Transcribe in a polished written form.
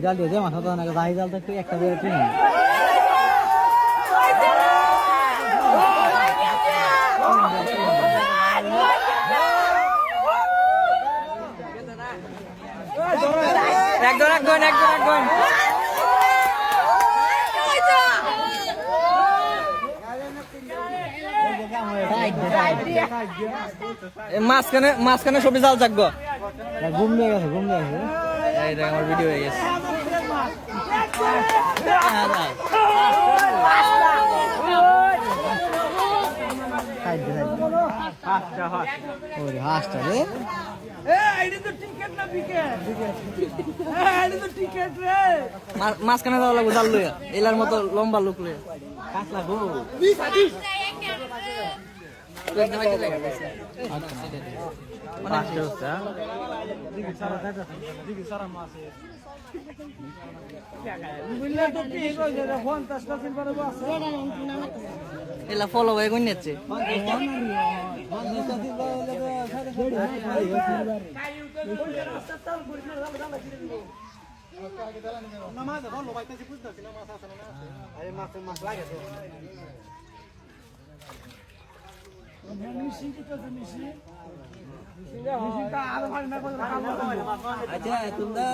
জাল দিয়ে মাথা তো না যাই জাল তো একটু একটা দিয়ে ট্রেন একজন মাঝখানে সবই জাল থাকবো ঘুম দিয়ে গেছে এই দেখ আমার ভিডিও হয়ে গেছে হাঁসটা রে মাঝখানে যাওয়া লাগবো জাল লইয়া এলার মতো লম্বা লোক লইয়া কাজ লাগবো এলা ফলো হয়ে গুণ যাচ্ছে আচ্ছা তোমরা